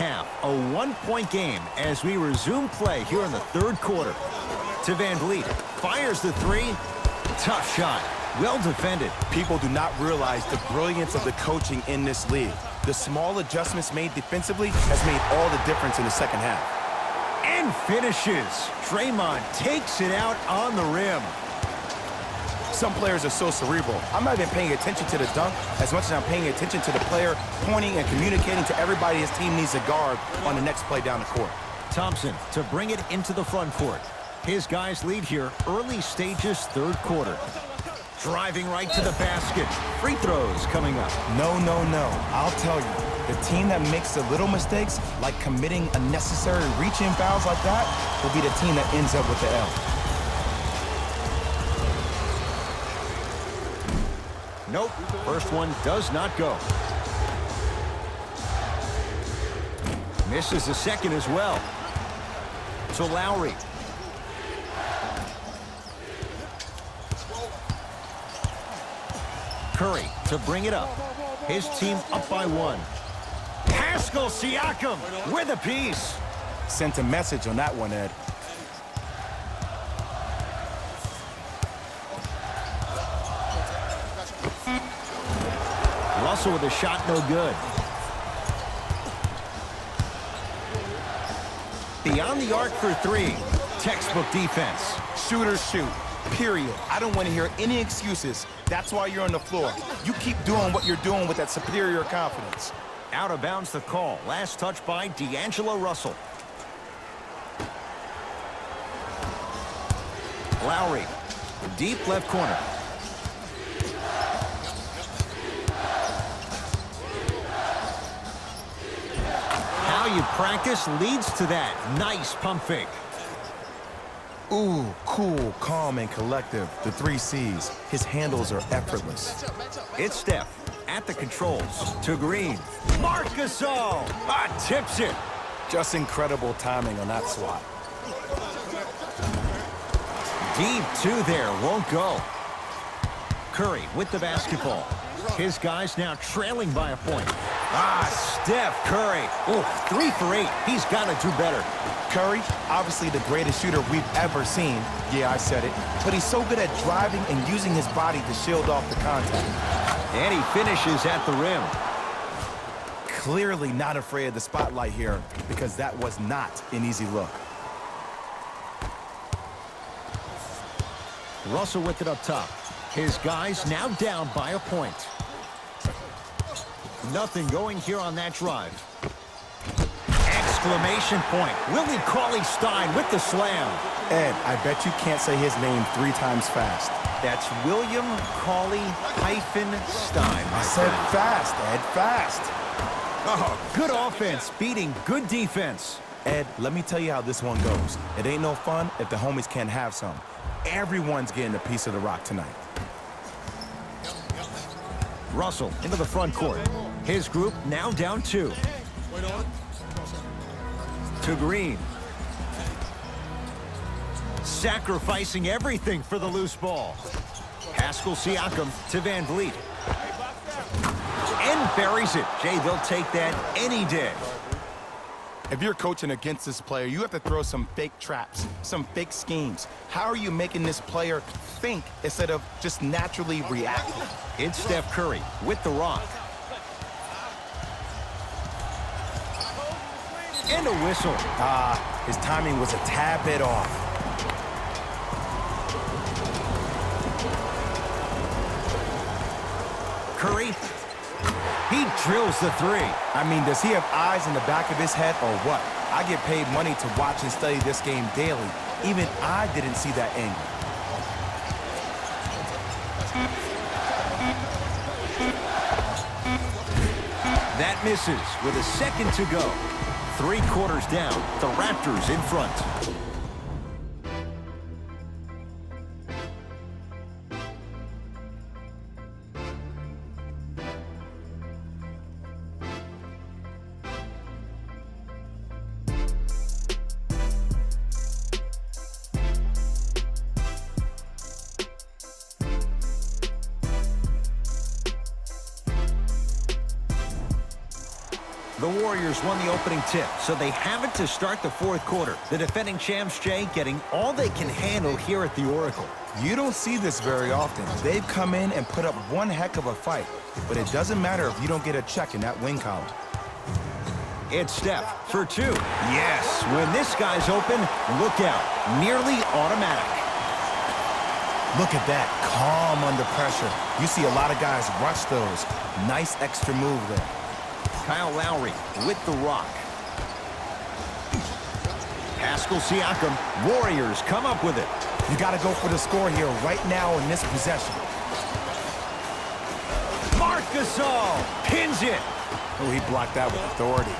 half, a 1-point game as we resume play here in the third quarter. To VanVleet, fires the three. Tough shot. Well defended. People do not realize the brilliance of the coaching in this league. The small adjustments made defensively has made all the difference in the second half. And finishes. Draymond takes it out on the rim. Some players are so cerebral. I'm not even paying attention to the dunk as much as I'm paying attention to the player pointing and communicating to everybody his team needs a guard on the next play down the court. Thompson to bring it into the front court. His guys lead here, early stages, third quarter. Driving right to the basket. Free throws coming up. No, no, no. I'll tell you, the team that makes the little mistakes, like committing unnecessary reach-in fouls like that, will be the team that ends up with the L. Nope, first one does not go. Misses the second as well. To Lowry. Curry to bring it up. His team up by one. Pascal Siakam with a piece. Sent a message on that one, Ed. Russell with a shot, no good. Beyond the arc for three. Textbook defense. Shooters shoot. Period. I don't want to hear any excuses. That's why you're on the floor. You keep doing what you're doing with that superior confidence. Out of bounds the call. Last touch by D'Angelo Russell. Lowry. Deep left corner. How you practice leads to that. Nice pump fake. Ooh, cool, calm, and collective. The 3 C's. His handles are effortless. It's Steph at the controls. To Green. Marc Gasol tips it. Just incredible timing on that swat. Deep two there. Won't go. Curry with the basketball. His guys now trailing by a point. Steph Curry. Oh, 3 for 8. He's got to do better. Curry, obviously the greatest shooter we've ever seen. Yeah, I said it. But he's so good at driving and using his body to shield off the contact. And he finishes at the rim. Clearly not afraid of the spotlight here because that was not an easy look. Russell with it up top. His guys now down by a point. Nothing going here on that drive. Exclamation point. Willie Cauley-Stein with the slam. Ed, I bet you can't say his name 3 times fast. That's William Cauley-Stein. I said fast, Ed, fast. Oh, good offense beating good defense. Ed, let me tell you how this one goes. It ain't no fun if the homies can't have some. Everyone's getting a piece of the rock tonight. Russell into the front court. His group now down 2. To Green. Sacrificing everything for the loose ball. Pascal Siakam to VanVleet. And buries it. Jay, they'll take that any day. If you're coaching against this player, you have to throw some fake traps, some fake schemes. How are you making this player think instead of just naturally reacting? It's Steph Curry with the rock. And a whistle. His timing was a tad bit off. Curry. He drills the 3. I mean, does he have eyes in the back of his head or what? I get paid money to watch and study this game daily. Even I didn't see that angle. That misses with a second to go. 3 quarters down. The Raptors in front. The Warriors won the opening tip, so they have it to start the fourth quarter. The defending champs, Jay, getting all they can handle here at the Oracle. You don't see this very often. They've come in and put up one heck of a fight, but it doesn't matter if you don't get a check in that win column. It's Steph for two. Yes, when this guy's open, look out. Nearly automatic. Look at that, calm under pressure. You see a lot of guys rush those. Nice extra move there. Kyle Lowry with the rock. Pascal Siakam. Warriors come up with it. You got to go for the score here right now in this possession. Marc Gasol pins it. Oh, he blocked that with authority.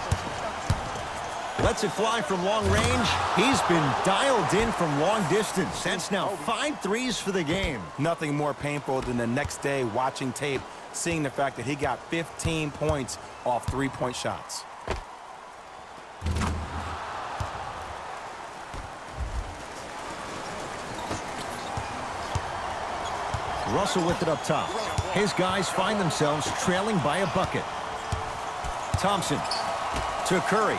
Lets it fly from long range. He's been dialed in from long distance. That's now 5 threes for the game. Nothing more painful than the next day watching tape, seeing the fact that he got 15 points off three-point shots. Russell with it up top. His guys find themselves trailing by a bucket. Thompson to Curry.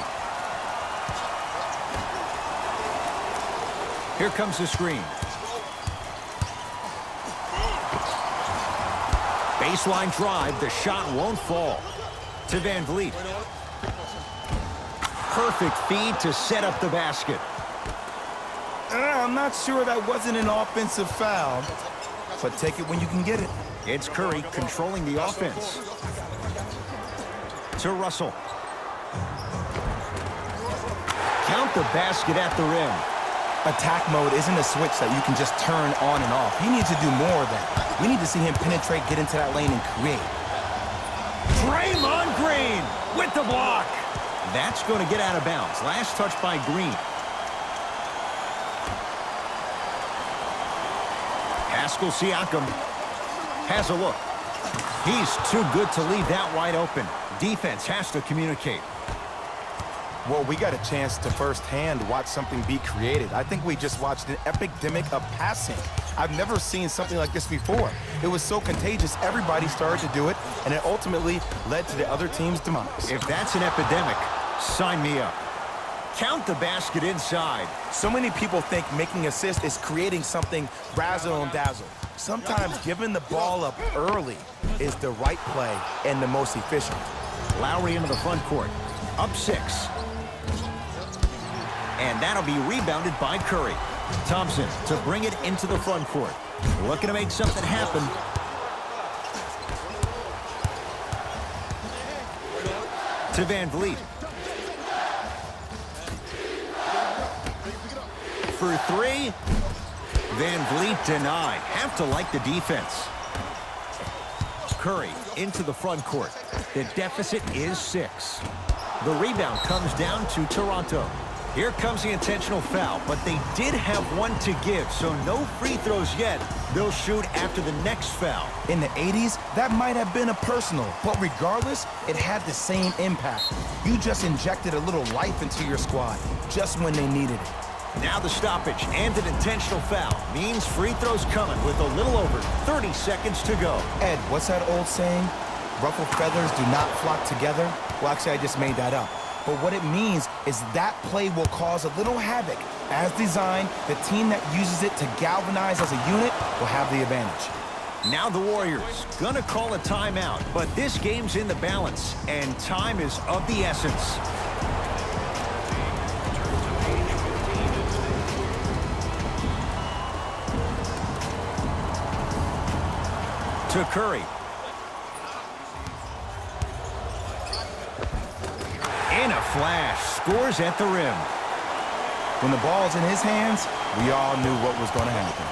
Here comes the screen. Baseline drive. The shot won't fall. To VanVleet. Perfect feed to set up the basket. I'm not sure that wasn't an offensive foul, but take it when you can get it. It's Curry controlling the offense. To Russell. Count the basket at the rim. Attack mode isn't a switch that you can just turn on and off. He needs to do more of that. We need to see him penetrate, get into that lane, and create. Draymond Green with the block. That's going to get out of bounds. Last touch by Green. Pascal Siakam has a look. He's too good to leave that wide open. Defense has to communicate. Well, we got a chance to firsthand watch something be created. I think we just watched an epidemic of passing. I've never seen something like this before. It was so contagious, everybody started to do it, and it ultimately led to the other team's demise. If that's an epidemic, sign me up. Count the basket inside. So many people think making assists is creating something razzle and dazzle. Sometimes giving the ball up early is the right play and the most efficient. Lowry into the front court. Up 6. And that'll be rebounded by Curry. Thompson to bring it into the front court. Looking to make something happen. To VanVleet. For 3. VanVleet denied. Have to like the defense. Curry into the front court. The deficit is 6. The rebound comes down to Toronto. Here comes the intentional foul, but they did have one to give, so no free throws yet. They'll shoot after the next foul. In the 80s, that might have been a personal, but regardless, it had the same impact. You just injected a little life into your squad, just when they needed it. Now the stoppage and an intentional foul means free throws coming with a little over 30 seconds to go. Ed, what's that old saying? Ruffled feathers do not flock together? Well, actually, I just made that up. But what it means is that play will cause a little havoc. As designed, the team that uses it to galvanize as a unit will have the advantage. Now the Warriors gonna call a timeout, but this game's in the balance, and time is of the essence. To Curry. In a flash, scores at the rim. When the ball's in his hands, we all knew what was going to happen.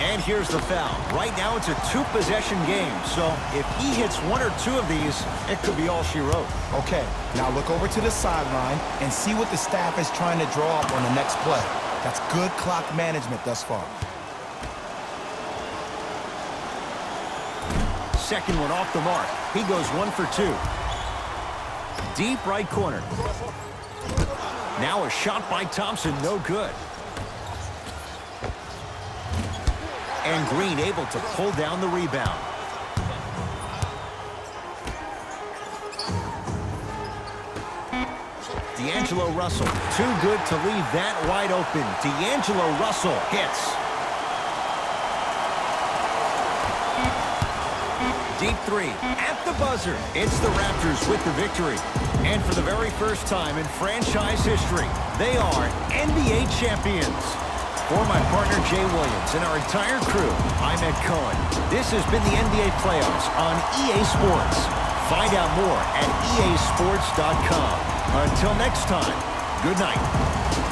And here's the foul. Right now it's a 2-possession game, so if he hits 1 or 2 of these, it could be all she wrote. Okay, now look over to the sideline and see what the staff is trying to draw up on the next play. That's good clock management thus far. Second one off the mark. He goes 1 for 2. Deep right corner. Now a shot by Thompson, no good. And Green able to pull down the rebound. D'Angelo Russell. Too good to leave that wide open. D'Angelo Russell hits. Deep three at the buzzer. It's the Raptors with the victory. And for the very first time in franchise history, they are NBA champions. For my partner, Jay Williams, and our entire crew, I'm Ed Cohen. This has been the NBA playoffs on EA Sports. Find out more at easports.com. Until next time, good night.